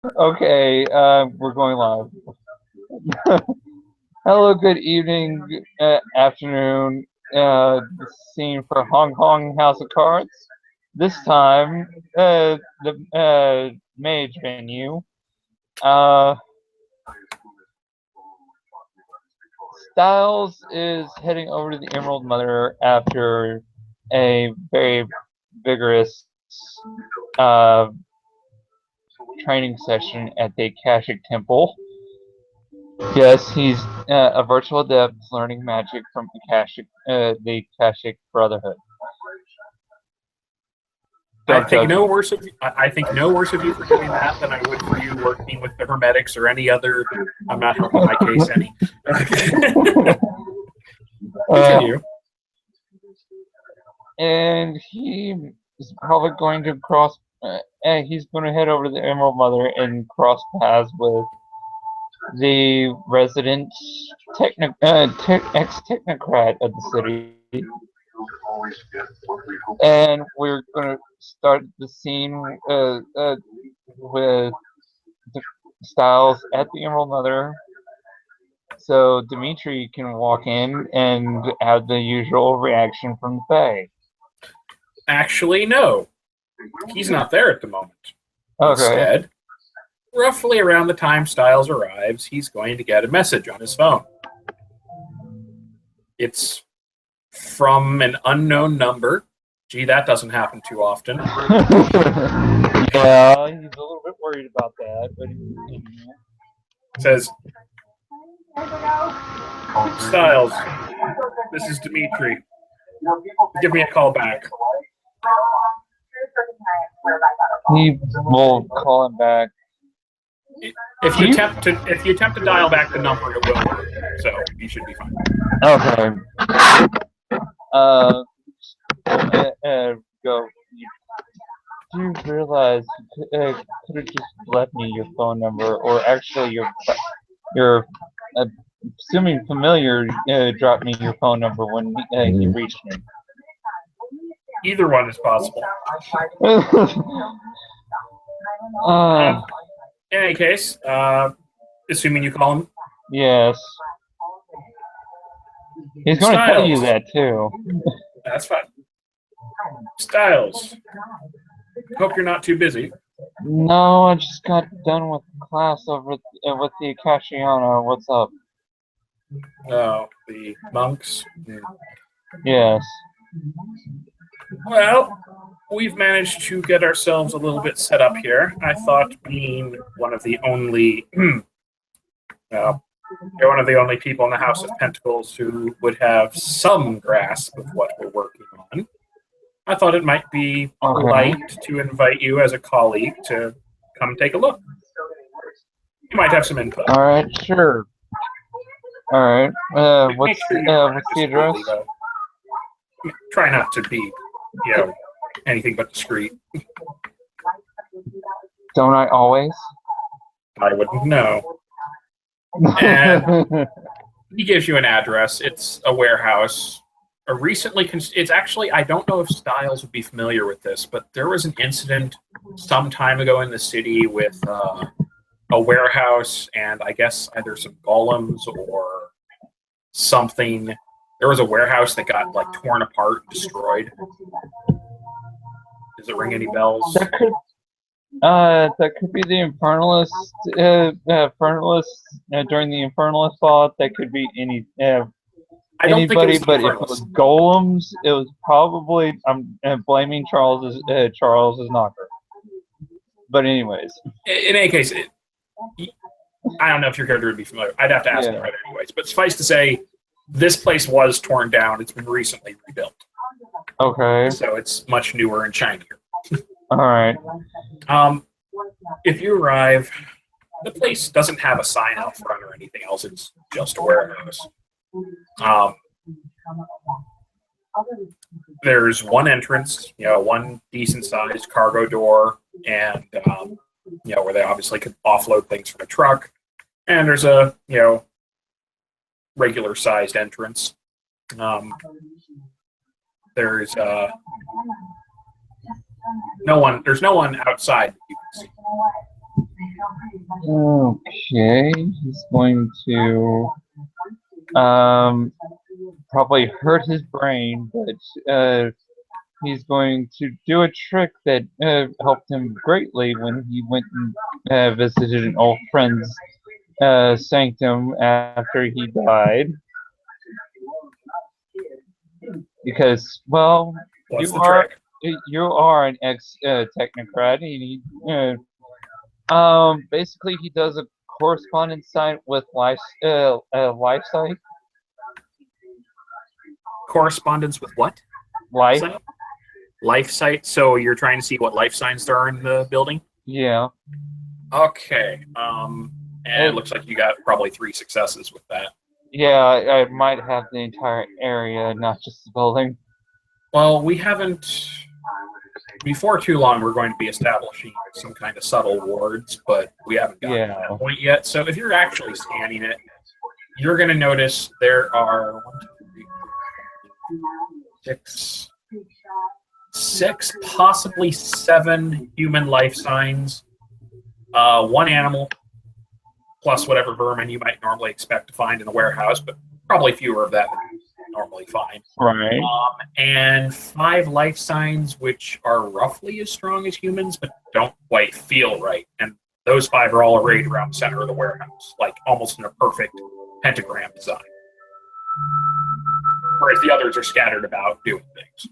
Okay, we're going live. Hello, good evening, afternoon. The scene for Hong Kong House of Cards. This time, the mage venue. Uh, Stiles is heading over to the Emerald Mother after a very vigorous uh, training session at the Akashic Temple. Yes, he's a virtual adept learning magic from the Akashic Brotherhood. I Don't think judge no me. worse of you, I think no worse of you for doing that than I would for you working with the Hermetics or any other. I'm not helping my case any. uh, Continue. and he is probably going to cross. He's going to head over to the Emerald Mother and cross paths with the resident ex-technocrat of the city. And we're going to start the scene with the Styles at the Emerald Mother, so Dimietrie can walk in and have the usual reaction from the Fae. Actually, no. He's not there at the moment. Okay. Instead, roughly around the time Stiles arrives, he's going to get a message on his phone. It's from an unknown number. Gee, that doesn't happen too often. Yeah, he's a little bit worried about that, but It says, Stiles, this is Dimietrie. Give me a call back. he will call him back. If you attempt to dial back the number, it will work. So you should be fine. Okay. Uh, go. Do you realize you could have just left me your phone number, or actually your assuming familiar dropped me your phone number when he reached me. Either one is possible. uh, In any case, assuming you call him. yes. He's going to tell you Stiles. that too. That's fine. Stiles. Hope you're not too busy. No, I just got done with class over with the Akashiana. What's up? Oh, the monks. Yes. Well, we've managed to get ourselves a little bit set up here. I thought being one of the only, you're one of the only people in the House of Pentacles who would have some grasp of what we're working on. I thought it might be polite to invite you as a colleague to come take a look. You might have some input. All right, sure. All right. What's sure what's the address? Though. Try not to be, anything but discreet. Don't I always? I wouldn't know. And he gives you an address. It's a warehouse. It's actually, I don't know if Stiles would be familiar with this, but there was an incident some time ago in the city with a warehouse and I guess either some golems or something. There was a warehouse that got torn apart, destroyed. Does it ring any bells? That could be the Infernalist. Infernalist during the Infernalist thought. That could be anybody, but if it was golems, it was probably I'm blaming Charles's knocker. But anyways, in any case, I don't know if your character would be familiar. I'd have to ask him right anyways. But suffice to say, this place was torn down. It's been recently rebuilt. Okay. So it's much newer and shinier. All right. If you arrive, the place doesn't have a sign out front or anything else. It's just a warehouse. There's one entrance, one decent-sized cargo door, and where they obviously could offload things from a truck. And there's a regular-sized entrance. There's no one. There's no one outside that you can see. Okay, he's going to probably hurt his brain, but he's going to do a trick that helped him greatly when he went and visited an old friend's sanctum after he died. Because, well, What's you the are trick? you are an ex technocrat. Basically, he does a correspondence site with life site Correspondence with what? life. Site? Life site. So you're trying to see what life signs there are in the building? Yeah. Okay. And it Uh, looks like you got probably 3 successes with that. yeah, I might have the entire area, not just the building. Well, we haven't. Before too long, we're going to be establishing some kind of subtle wards, but we haven't gotten to Yeah. that point yet. So if you're actually scanning it, you're going to notice there are 1, 2, 3, 4, 6, possibly 7 human life signs, 1 animal, plus whatever vermin you might normally expect to find in a warehouse, but probably fewer of that than you normally find. Right. And 5 life signs, which are roughly as strong as humans, but don't quite feel right. And those 5 are all arrayed around the center of the warehouse, like almost in a perfect pentagram design. Whereas the others are scattered about doing things,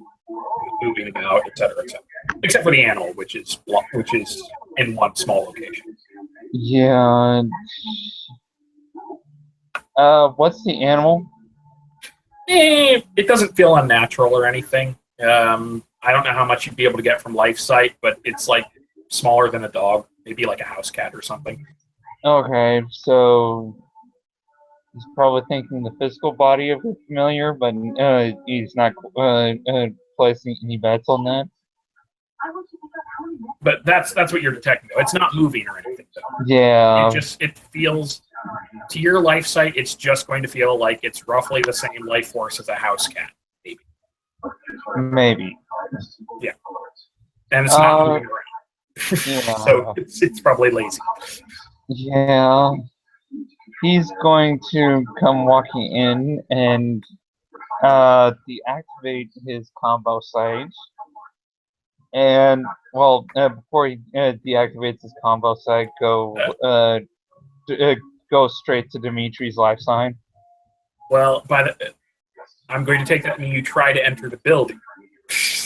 moving about, etc., etc. Except for the animal, which is in one small location. Yeah. What's the animal? It doesn't feel unnatural or anything. I don't know how much you'd be able to get from life sight, but it's like smaller than a dog, maybe like a house cat or something. Okay, so he's probably thinking the physical body of the familiar, but he's not placing any bets on that. But that's what you're detecting, though. It's not moving or anything, though. Yeah. It feels to your life sight. It's just going to feel like it's roughly the same life force as a house cat, maybe. Maybe. Yeah, and it's not moving around. Yeah. So it's probably lazy. Yeah. He's going to come walking in and deactivate his combo sight. And, well, before he deactivates his combo sight, go straight to Dimitri's life sign. Well, I'm going to take that and you try to enter the building.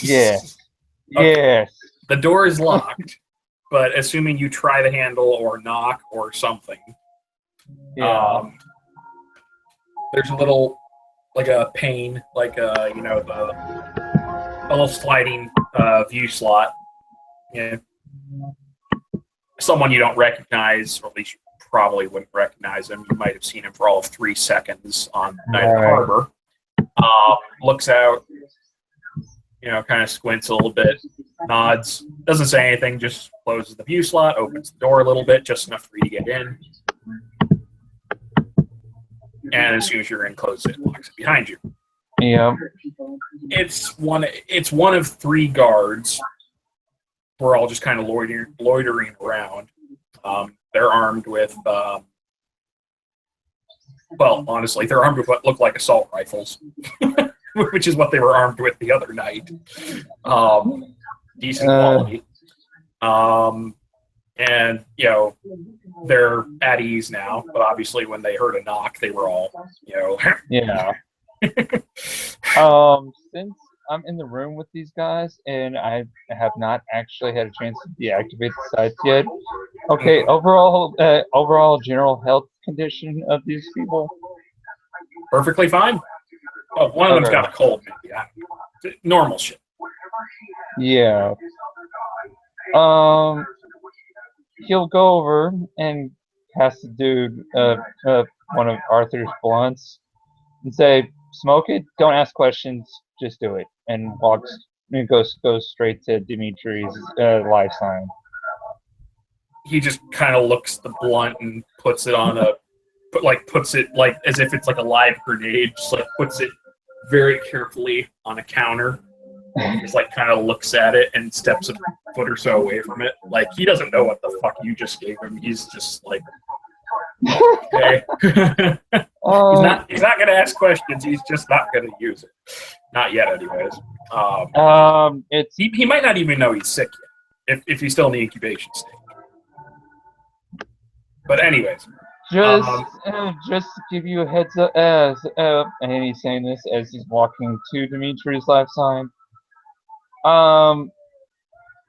Yes. Okay. Yes. The door is locked, but assuming you try the handle or knock or something, there's a little, like a pane, like a little sliding view slot. Yeah. Someone you don't recognize, or at least you probably wouldn't recognize him. You might have seen him for all of 3 seconds on Night at the Harbor. Looks out, kind of squints a little bit, nods, doesn't say anything, just closes the view slot, opens the door a little bit, just enough for you to get in. And as soon as you're in, closes it, locks it behind you. Yeah. It's one of 3 guards. We're all just kind of loitering around. They're armed with, honestly, they're armed with what look like assault rifles, which is what they were armed with the other night. Decent quality. And, they're at ease now, but obviously when they heard a knock, they were all, Yeah. Since I'm in the room with these guys and I have not actually had a chance to deactivate the sites yet. Okay, overall general health condition of these people? Perfectly fine. Oh, one of them's got a cold, maybe. Normal shit. Yeah. He'll go over and pass the dude one of Arthur's blunts and say, "Smoke it. Don't ask questions. Just do it." And goes straight to Dimitri's life sign. He just kind of looks the blunt and puts it on puts it like as if it's like a live grenade. Just like puts it very carefully on a counter Just like kind of looks at it and steps a foot or so away from it. Like he doesn't know what the fuck you just gave him. He's just like, okay. He's not gonna ask questions. He's just not gonna use it. Not yet, anyways. He might not even know he's sick yet if he's still in the incubation stage. But anyways, just to give you a heads up, and he's saying this as he's walking to Dimitri's life sign.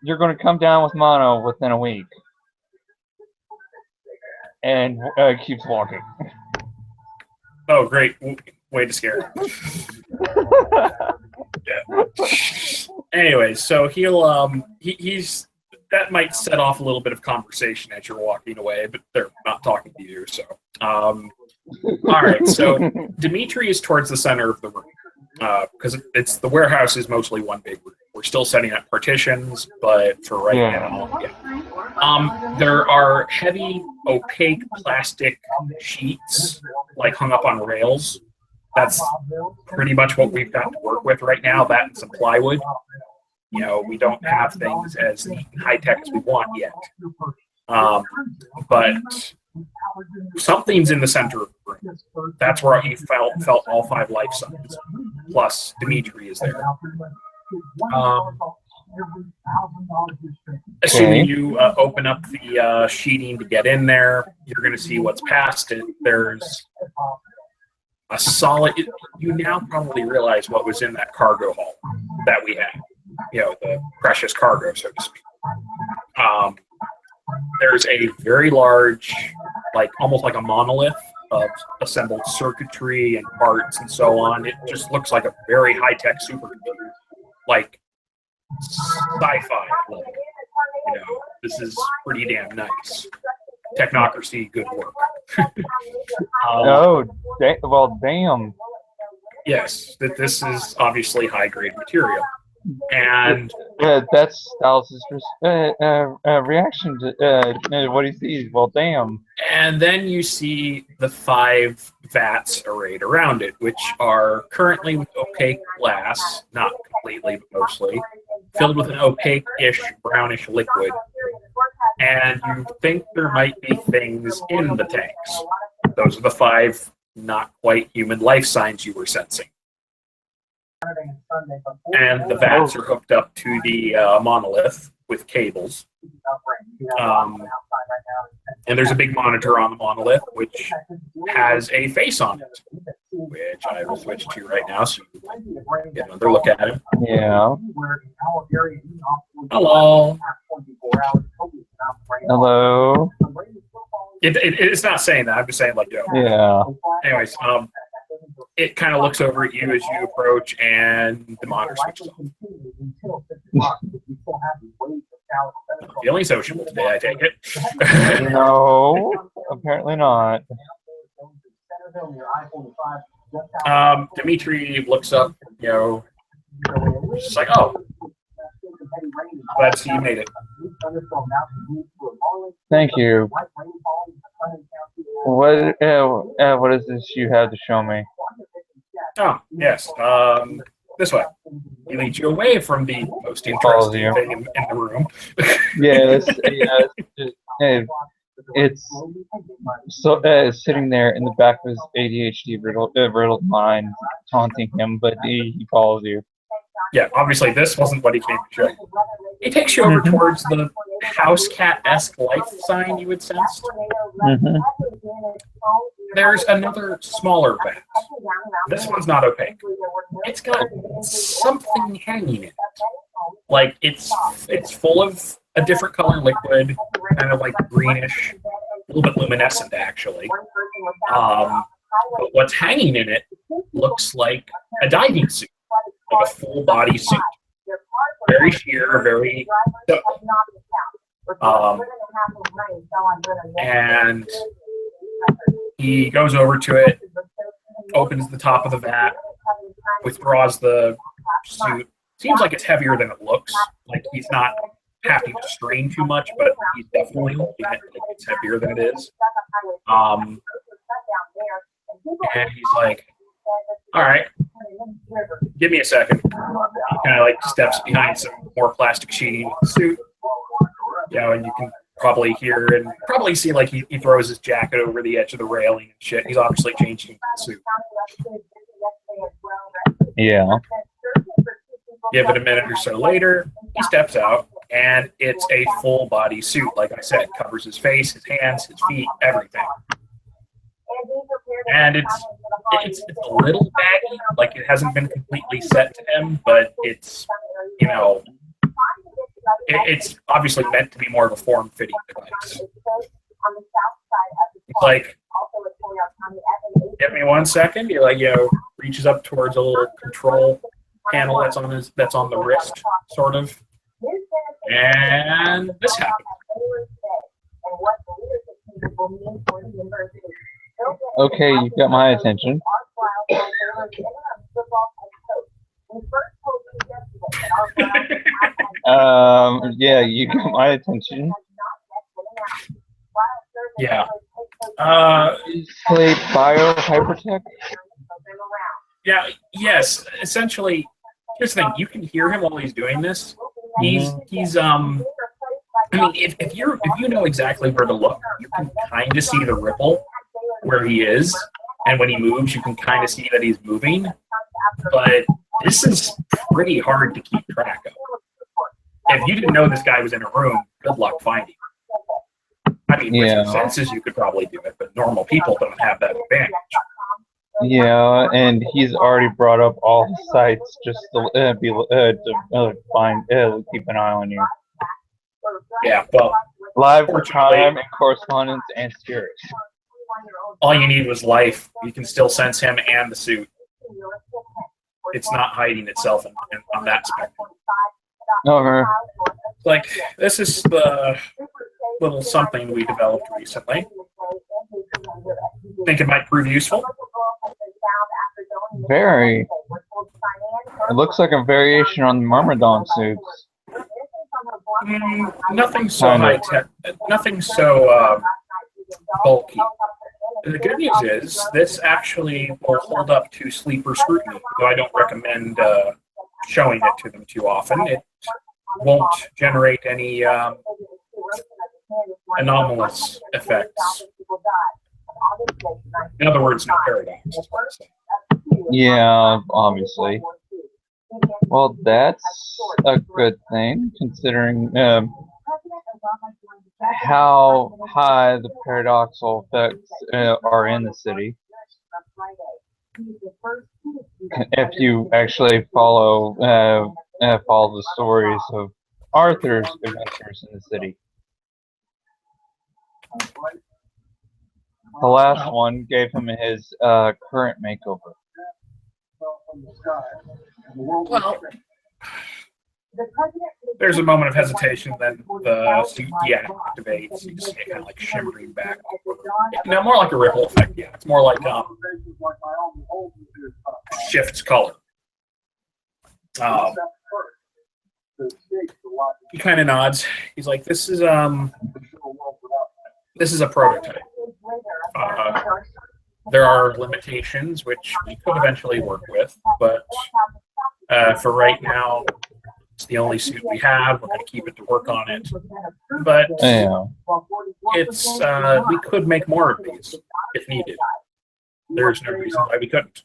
You're going to come down with mono within a week, and keeps walking. Oh, great! Way to scare him. Yeah. Anyways, so he's that might set off a little bit of conversation as you're walking away, but they're not talking to you. So, all right. So Dimitri is towards the center of the room because it's the warehouse is mostly one big room. We're still setting up partitions, but for right now, yeah. There are heavy, opaque plastic sheets like hung up on rails. That's pretty much what we've got to work with right now. That and some plywood. You know, we don't have things as high tech as we want yet. But something's in the center of the room. That's where he felt all 5 life signs. Plus, Dimitri is there. Assuming you open up the sheeting to get in there, you're going to see what's past it. There's a solid. You now probably realize what was in that cargo haul that we had. You know, the precious cargo, so to speak. There's a very large, like almost like a monolith of assembled circuitry and parts and so on. It just looks like a very high-tech supercomputer, like sci-fi level. You know, this is pretty damn nice. Technocracy, good work. Well, damn. Yes, this is obviously high-grade material. And that's Stiles' reaction to what he sees. Well, damn. And then you see the 5 vats arrayed around it, which are currently with opaque glass, not completely, but mostly, filled with an opaque-ish, brownish liquid. And you think there might be things in the tanks. Those are the 5 not quite human life signs you were sensing. And the vats are hooked up to the monolith with cables. And there's a big monitor on the monolith, which has a face on it, which I will switch to right now so you can get another look at him. Yeah. Hello. Hello. It's not saying that. I'm just saying, like, yo. Yeah. Anyways, it kind of looks over at you as you approach, and the monitor switches off. Not feeling sociable today, I take it. No, apparently not. Dimitri looks up, you know, just like, oh, glad to see you made it. Thank you. What is this you have to show me? Oh, yes. This way. He leads you away from the most interesting thing in the room. Yes. It's so sitting there in the back of his ADHD riddled mind, taunting him, but he follows you. Yeah, obviously this wasn't what he came to show you. He takes you over towards the house cat-esque life sign you had sensed. There's another smaller vat. This one's not opaque. It's got something hanging in it. Like it's full of a different color liquid, kind of like greenish, a little bit luminescent actually. But what's hanging in it looks like a diving suit, like a full body suit. Very sheer, very and he goes over to it, opens the top of the vat, withdraws the suit. Seems like it's heavier than it looks. Like he's not having to strain too much, but he's definitely looking at it like it's heavier than it is. And he's like, all right, Give me a second. He kind of like steps behind some more plastic sheeting suit. And you can probably hear and probably see like he throws his jacket over the edge of the railing and shit. He's obviously changing the suit. Yeah. Give it a minute or so later, he steps out, and it's a full body suit. Like I said, covers his face, his hands, his feet, everything. And it's a little baggy, like it hasn't been completely set to him, but it's it's obviously meant to be more of a form-fitting device. It's like, give me 1 second. He reaches up towards a little control panel that's on the wrist, sort of, and this happens. Okay, you've got my attention. Yeah, you got my attention. Yeah. Play biohypertech? Yeah, yes. Essentially, here's the thing. You can hear him while he's doing this. He's I mean, if you know exactly where to look, you can kind of see the ripple where he is, and when he moves, you can kind of see that he's moving. But this is pretty hard to keep track of. If you didn't know this guy was in a room, good luck finding him. I mean, with your senses, you could probably do it, but normal people don't have that advantage. Yeah, and he's already brought up all the sites just to keep an eye on you. Yeah, well, live time and correspondence and spirits. All you need was life. You can still sense him and the suit. It's not hiding itself on that spectrum. Okay. Like, this is the little something we developed recently. Think it might prove useful? Very. It looks like a variation on the Myrmidon suits. Nothing so high tech. Nothing so bulky. And the good news is this actually will hold up to sleeper scrutiny, though I don't recommend showing it to them too often. It won't generate any anomalous effects. In other words, no paradox. Yeah, obviously. Well, that's a good thing, considering how high the paradoxical effects are in the city. If you actually follow the stories of Arthur's adventures in the city. The last one gave him his current makeover. Well, there's a moment of hesitation, then the suit deactivates. You just see it kind of like shimmering back. No, more like a ripple effect. Yeah, it's more like shifts color. He kind of nods. He's like, "This is a prototype. There are limitations which we could eventually work with, but for right now, it's the only suit we have. We're going to keep it to work on it. But it's we could make more of these if needed. There's no reason why we couldn't."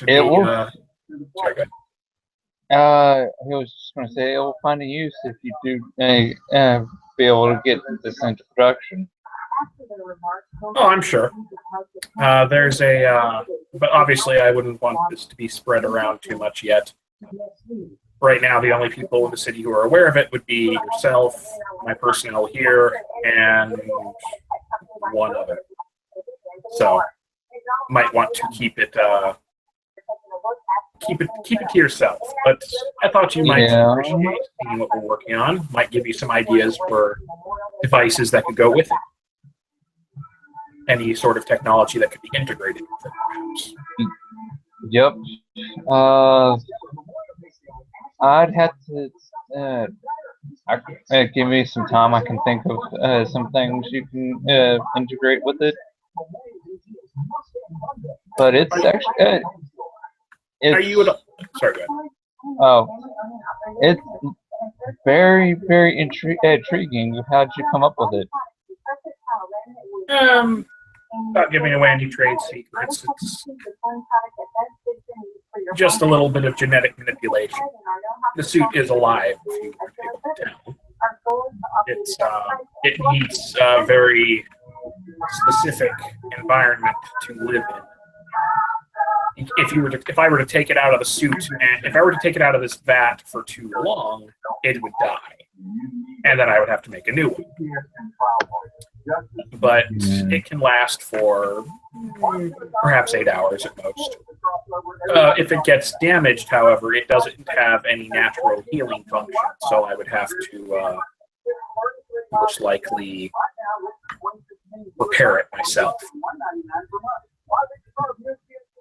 It will. Sorry, go ahead. I was just going to say it will find a use if you do be able to get this into production. Oh, I'm sure. There's but obviously I wouldn't want this to be spread around too much yet. Right now, the only people in the city who are aware of it would be yourself, my personnel here, and one other. So, might want to keep it to yourself. But I thought you might appreciate seeing what we're working on. Might give you some ideas for devices that could go with it. Any sort of technology that could be integrated with it, perhaps. Yep. I'd have to give me some time. I can think of some things you can integrate with it. But it's actually Are you at? Sorry, go ahead. oh, it's very, very intriguing. How'd you come up with it? Not giving away any trade secrets. It's just a little bit of genetic manipulation. The suit is alive, if you were able to tell. It needs a very specific environment to live in. If I were to take it out of the suit, and if I were to take it out of this vat for too long, it would die, and then I would have to make a new one. But it can last for perhaps 8 hours at most. If it gets damaged, however, it doesn't have any natural healing function, so I would have to most likely repair it myself.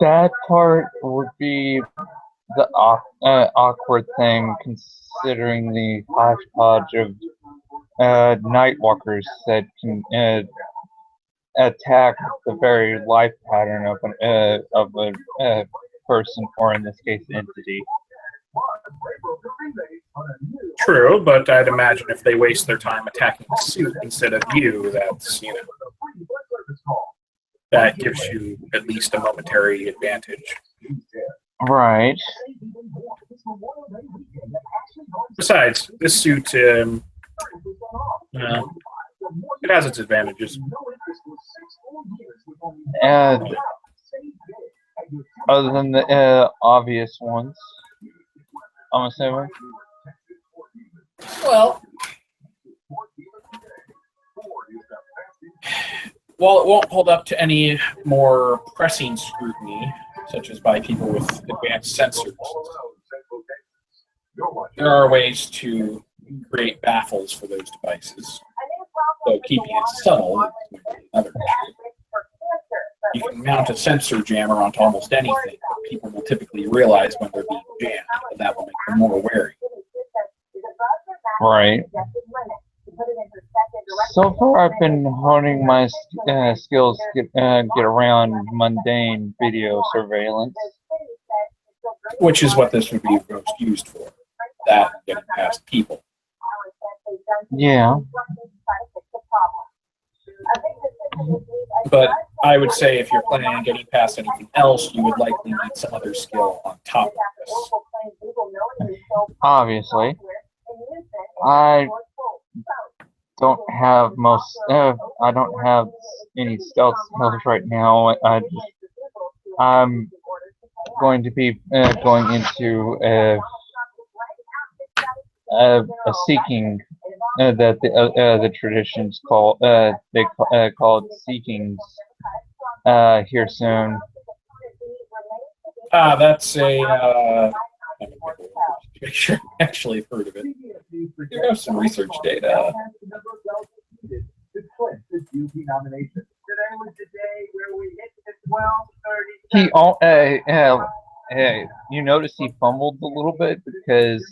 That part would be the awkward thing, considering the hodgepodge of nightwalkers that can attack the very life pattern of a person, or in this case, entity. True, but I'd imagine if they waste their time attacking the suit instead of you, that gives you at least a momentary advantage. Right. Besides, this suit, it has its advantages. Other than the obvious ones, I'm assuming. Well, while it won't hold up to any more pressing scrutiny, such as by people with advanced sensors, there are ways to create baffles for those devices. So keeping it subtle is another issue. You can mount a sensor jammer onto almost anything, but people will typically realize when they're being jammed, and that will make them more wary. Right. So far, I've been honing my skills to get around mundane video surveillance. Which is what this would be most used for. That and getting past people. Yeah. But I would say if you're planning on getting past anything else, you would likely need some other skill on top of this. Obviously. I don't have I don't have any stealth skills right now. I'm going to be going into a seeking that the traditions call call it seekings here soon. That's a. Make sure I actually have heard of it. You have some research data. You notice he fumbled a little bit because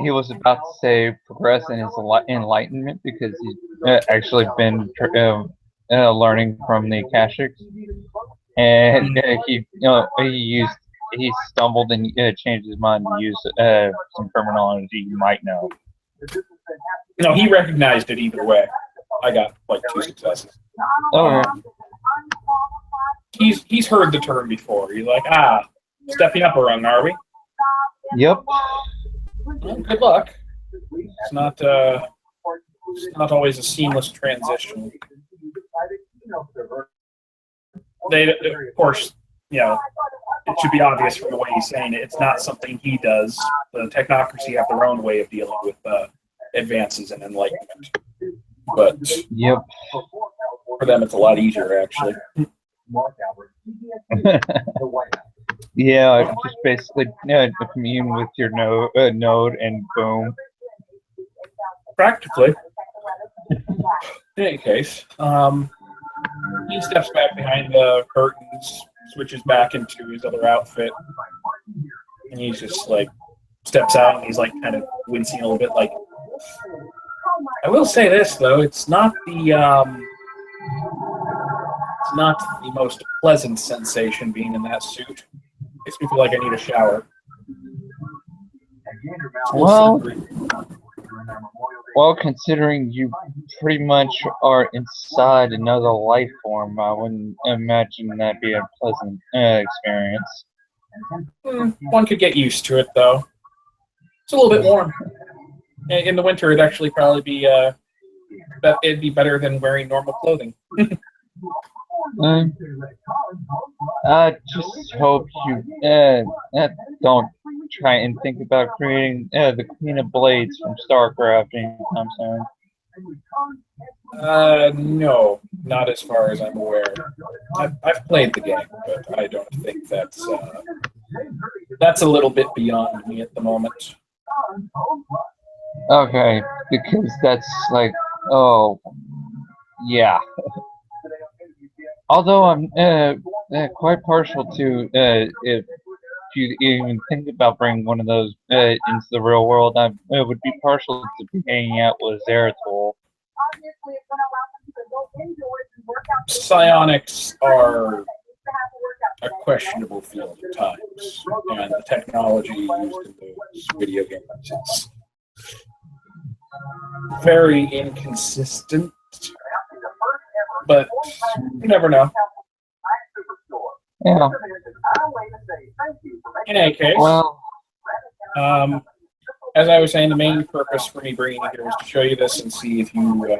he was about to say progress in his enlightenment, because he's actually been learning from the Akashics, and he stumbled and changed his mind to use some terminology you might know. No, he recognized it either way. I got like 2 successes. Okay. He's heard the term before. He's like, stepping up a rung, are we? Yep. Well, good luck. It's not always a seamless transition. Of course, it should be obvious from the way he's saying it. It's not something he does. The technocracy have their own way of dealing with advances in enlightenment. But yep, for them, it's a lot easier, actually. Yeah, just basically commune with your node and boom. Practically. In any case, he steps back behind the curtains, switches back into his other outfit, and he's just like steps out, and he's like kind of wincing a little bit. Like, I will say this though, it's not the It's not the most pleasant sensation being in that suit. Makes me feel like I need a shower. Well, considering you pretty much are inside another life form, I wouldn't imagine that'd be a pleasant experience. One could get used to it, though. It's a little bit warm. In the winter, it'd actually probably be it'd be better than wearing normal clothing. I just hope you don't try and think about creating the Queen of Blades from StarCraft anytime soon. No, not as far as I'm aware. I've played the game, but I don't think that's a little bit beyond me at the moment. Okay, because that's like, oh, yeah. Although I'm quite partial to if you even think about bringing one of those into the real world, I would be partial to be hanging out with Zeratul. Psionics are a questionable field at times, and the technology used in those video games is very inconsistent, but you never know. Yeah. In any case, well, as I was saying, the main purpose for me bringing you here was to show you this and see if you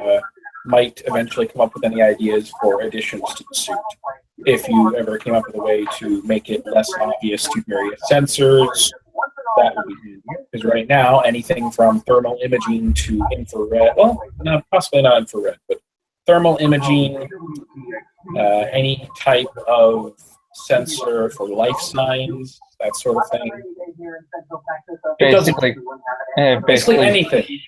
might eventually come up with any ideas for additions to the suit. If you ever came up with a way to make it less obvious to various sensors, that would be handy. Because right now, anything from thermal imaging to infrared, well, no, possibly not infrared, but thermal imaging, any type of sensor for life signs, that sort of thing. basically Anything.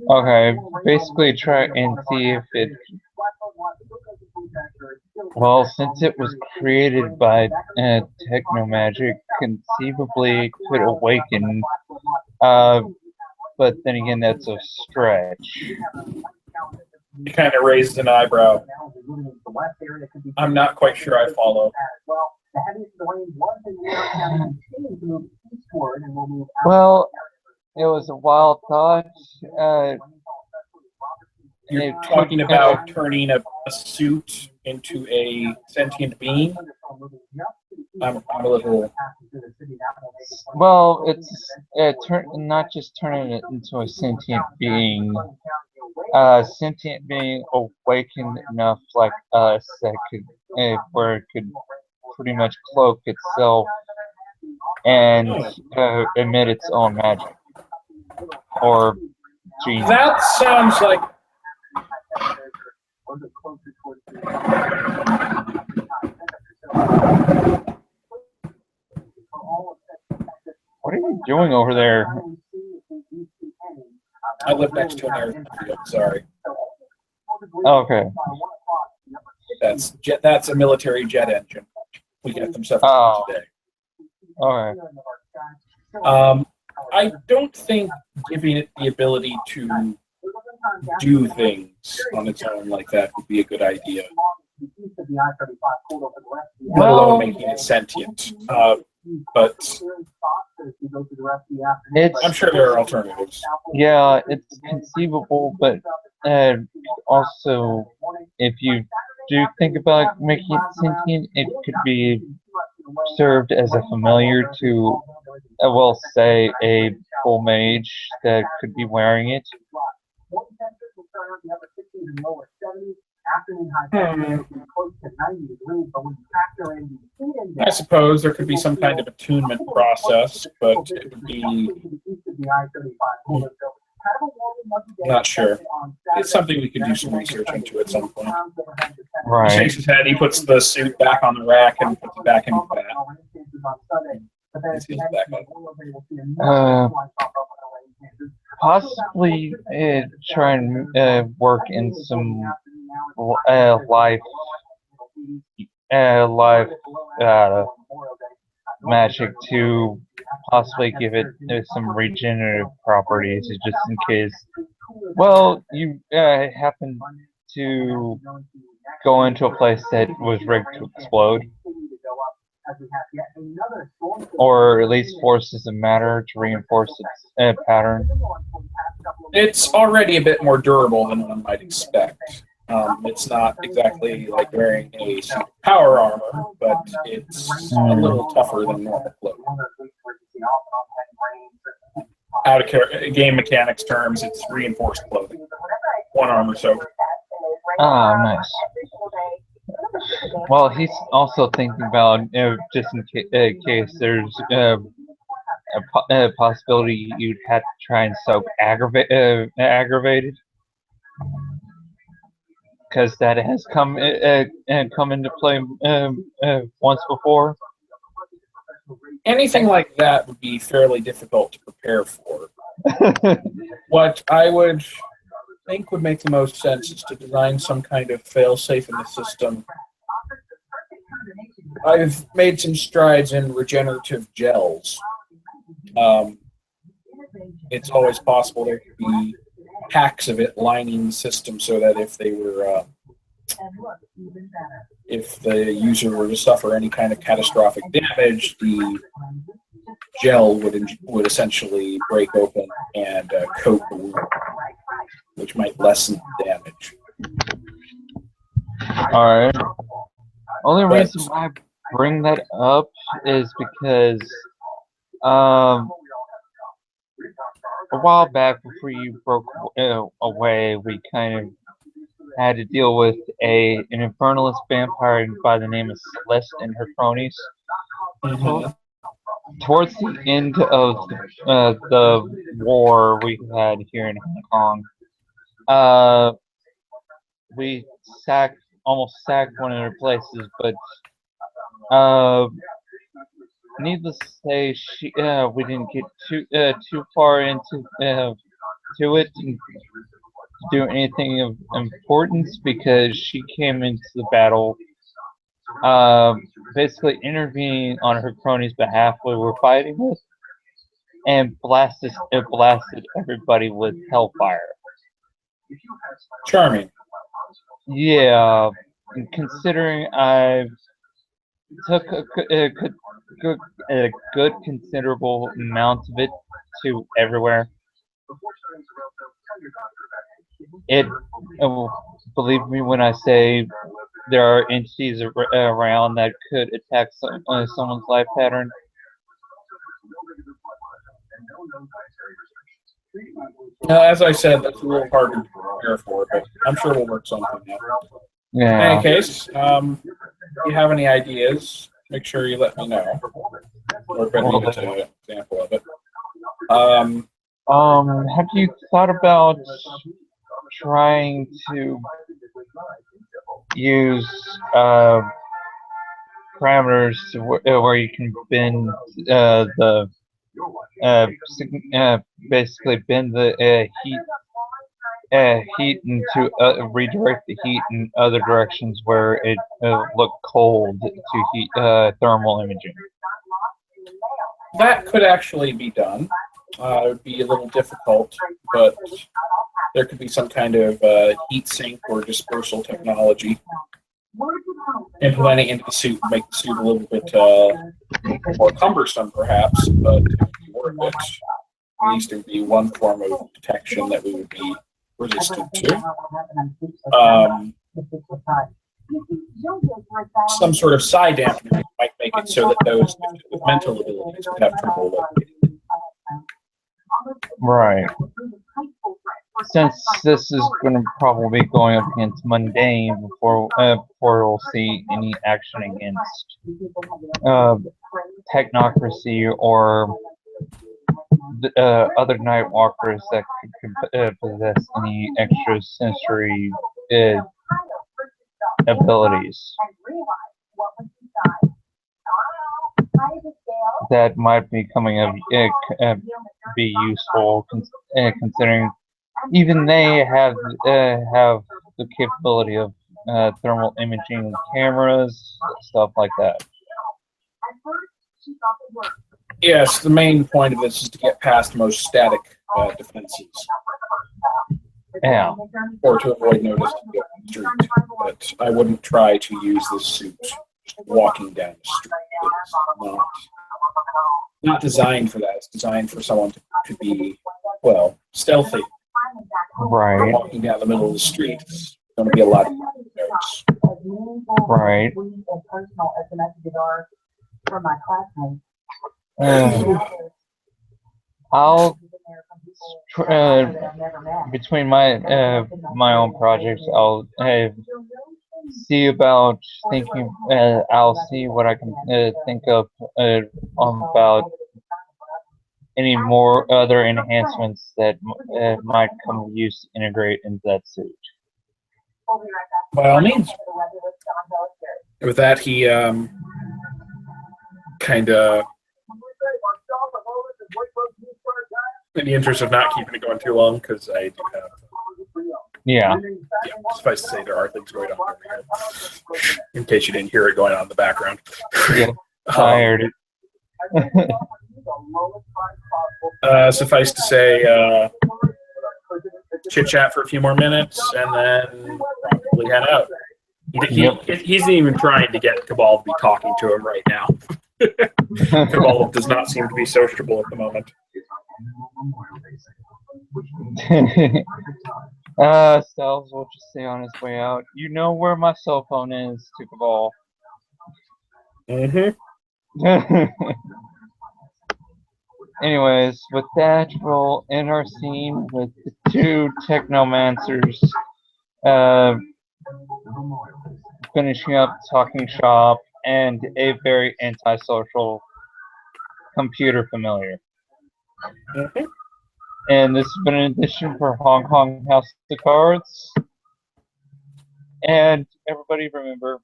Okay, basically try and see if it. Well, since it was created by Techno Magic, conceivably could awaken. But then again, that's a stretch. It kind of raises an eyebrow. I'm not quite sure I follow. Well, it was a wild thought. You're talking about turning a suit into a sentient being? I'm a little... Well, it's not just turning it into a sentient being. Sentient being awakened enough like us that could, where it could pretty much cloak itself and emit its own magic or genius. That sounds like. What are you doing over there? I live next to an airfield. Sorry. Okay. That's a military jet engine. We get them several times a day. Okay. I don't think giving it the ability to do things on its own like that would be a good idea. Let alone making it sentient. But I'm sure there are alternatives. Yeah, it's conceivable, but also, if you do think about making it sentient, it could be served as a familiar to, well, say, a full mage that could be wearing it. I suppose there could be some kind of attunement process, but it would be... Not sure. It's something we could do some research into at some point. Right. He shakes his head, he puts the suit back on the rack and puts it back in his bag. Possibly try and work in some life magic to possibly give it some regenerative properties, just in case. Well, you happen to go into a place that was rigged to explode, or at least forces the matter to reinforce its pattern. It's already a bit more durable than one might expect. It's not exactly like wearing a suit of power armor, but it's a little tougher than normal clothing. Out of game mechanics terms, it's reinforced clothing. One armor soak. Ah, nice. Well, he's also thinking about, just in case there's a possibility you'd have to try and soak aggravated, because that has come into play once before. Anything like that would be fairly difficult to prepare for. What I would think would make the most sense is to design some kind of fail-safe in the system. I've made some strides in regenerative gels. It's always possible there could be packs of it lining the system so that if they were, if the user were to suffer any kind of catastrophic damage, the gel would essentially break open and coat the wound, which might lessen the damage. All right. Only reason why I bring that up is because a while back, before you broke away, we kind of had to deal with an infernalist vampire by the name of Celeste and her cronies. Mm-hmm. Towards the end of the war we had here in Hong Kong, we almost sacked one of their places, but needless to say, we didn't get too far into to it and do anything of importance, because she came into the battle basically intervening on her cronies' behalf we were fighting with, and blasted everybody with hellfire. Charming. Yeah, and considering I took a good considerable amount of it to everywhere, it believe me when I say there are entities around that could attack someone's life pattern. As I said, that's a little harder to prepare for, but I'm sure we'll work something out. Yeah. In any case, if you have any ideas, make sure you let me know. Or if I leave it to an example of it. Have you thought about trying to use parameters where you can bend basically bend the heat into redirect the heat in other directions where it look cold to heat thermal imaging? That could actually be done. It would be a little difficult, but there could be some kind of heat sink or dispersal technology implementing into the suit and make the suit a little bit more cumbersome, perhaps, but it would be worth it. At least it would be one form of protection that we would be resistant to. Some sort of psi dampener might make it so that those with mental abilities would have trouble locating. Right. Since this is going to probably be going up against mundane before we'll see any action against technocracy or the other night walkers that could possess any extra sensory abilities that might be be useful, considering even they have the capability of thermal imaging cameras, stuff like that. Yes, the main point of this is to get past most static defenses. Yeah. Or to avoid notice. street, but I wouldn't try to use this suit walking down the street. It's not designed for that. It's designed for someone to be, well, stealthy. Right. Walking down the middle of the street, there's going to be a lot of notes. Right. I'll between my own projects, I'll see about thinking. I'll see what I can think of about any more other enhancements that might come of use to integrate into that suit. By all means. With that, he kind of, in the interest of not keeping it going too long, because I do have. Yeah. Suffice to say, there are things going on over here. In case you didn't hear it going on in the background. Yeah, I heard it. Suffice to say, chit chat for a few more minutes, and then probably head out. He's even trying to get Cabal to be talking to him right now. Cabal does not seem to be sociable at the moment. Stiles will just say on his way out, "You know where my cell phone is," to Cabal. Anyways, with that, we'll end our scene with the two technomancers finishing up talking shop and a very antisocial computer familiar. And this has been an edition for Hong Kong House of Cards. And everybody remember,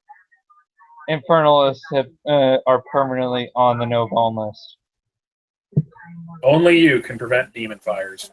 Infernalists are permanently on the no-bone list. Only you can prevent demon fires.